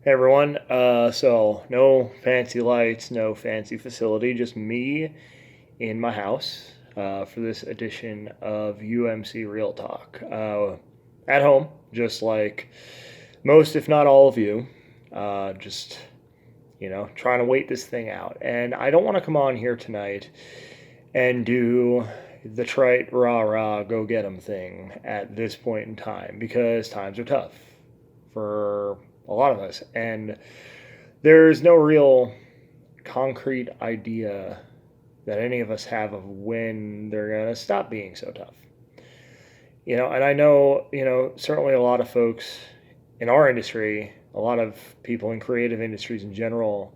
Hey everyone. So no fancy lights, no fancy facility, just me in my house for this edition of UMC Real Talk. At home, just like most, if not all of you, just trying to wait this thing out. And I don't want to come on here tonight and do the trite rah rah go get 'em thing at this point in time because times are tough for a lot of us, and there's no real concrete idea that any of us have of when they're going to stop being so tough. And I know, certainly a lot of folks in our industry, a lot of people in creative industries in general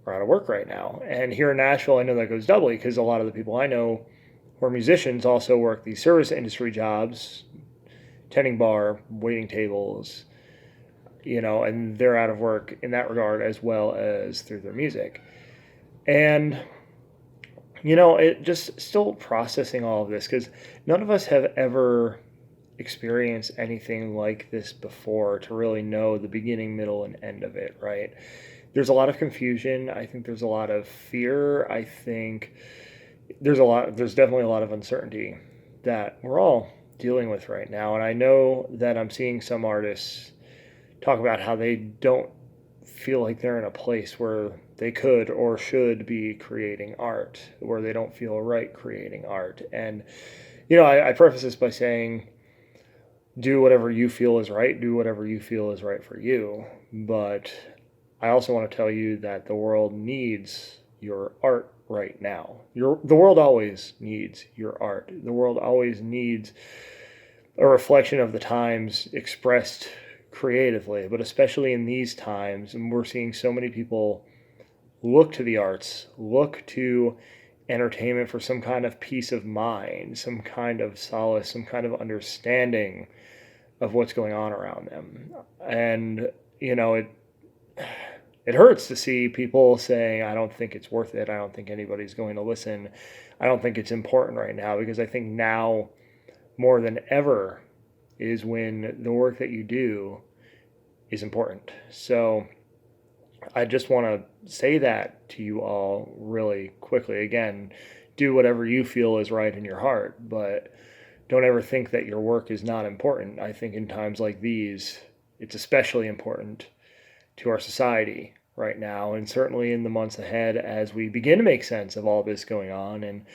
are out of work right now. And here in Nashville, I know that goes doubly because a lot of the people I know who are musicians also work these service industry jobs, tending bar, waiting tables, and they're out of work in that regard as well as through their music. And, it just still processing all of this because none of us have ever experienced anything like this before to really know the beginning, middle, and end of it, right? There's a lot of confusion. I think there's a lot of fear. I think there's definitely a lot of uncertainty that we're all dealing with right now. And I know that I'm seeing some artists talk about how they don't feel like they're in a place where they could or should be creating art, where they don't feel right creating art. And, I preface this by saying, do whatever you feel is right, do whatever you feel is right for you. But I also want to tell you that the world needs your art right now. The world always needs your art. The world always needs a reflection of the times expressed creatively, but especially in these times, and we're seeing so many people look to the arts, look to entertainment for some kind of peace of mind, some kind of solace, some kind of understanding of what's going on around them. And, it hurts to see people saying, I don't think it's worth it. I don't think anybody's going to listen. I don't think it's important right now, because I think now more than ever is when the work that you do is important. So I just want to say that to you all really quickly. Again, do whatever you feel is right in your heart, but don't ever think that your work is not important. I think in times like these, it's especially important to our society right now, and certainly in the months ahead as we begin to make sense of all this going on and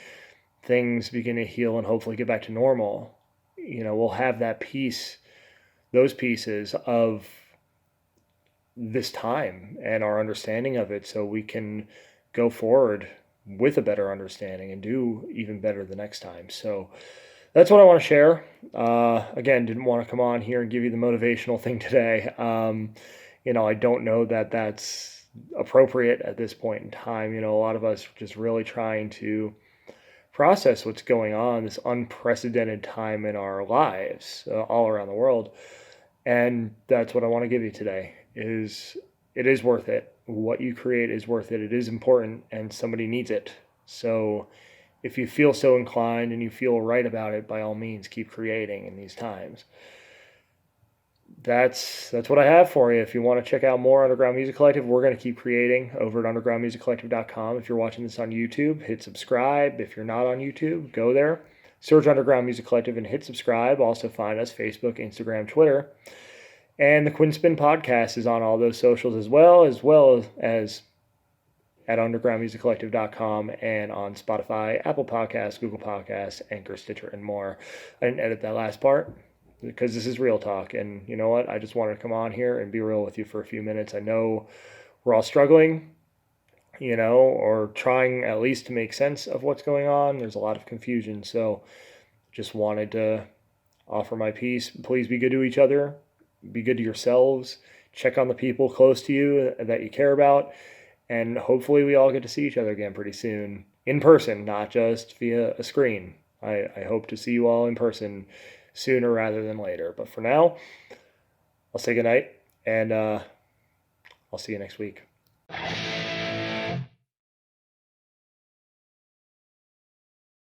things begin to heal and hopefully get back to normal. We'll have that piece, those pieces of this time and our understanding of it, so we can go forward with a better understanding and do even better the next time. So that's what I want to share. Again, didn't want to come on here and give you the motivational thing today. I don't know that that's appropriate at this point in time. A lot of us are just really trying to process what's going on, this unprecedented time in our lives all around the world. And that's what I want to give you today is it is worth it. What you create is worth it. It is important and somebody needs it. So if you feel so inclined and you feel right about it, by all means, keep creating in these times. That's what I have for you. If you want to check out more Underground Music Collective, we're going to keep creating over at undergroundmusiccollective.com. If you're watching this on YouTube, hit subscribe. If you're not on YouTube, go there. Search Underground Music Collective and hit subscribe. Also find us Facebook, Instagram, Twitter. And the Quinn Spin podcast is on all those socials as well as at undergroundmusiccollective.com and on Spotify, Apple Podcasts, Google Podcasts, Anchor, Stitcher, and more. I didn't edit that last part because this is real talk. And you know what? I just wanted to come on here and be real with you for a few minutes. I know we're all struggling, or trying at least to make sense of what's going on. There's a lot of confusion. So just wanted to offer my piece. Please be good to each other. Be good to yourselves. Check on the people close to you that you care about. And hopefully we all get to see each other again pretty soon in person, not just via a screen. I hope to see you all in person sooner rather than later. But for now, I'll say goodnight, and I'll see you next week.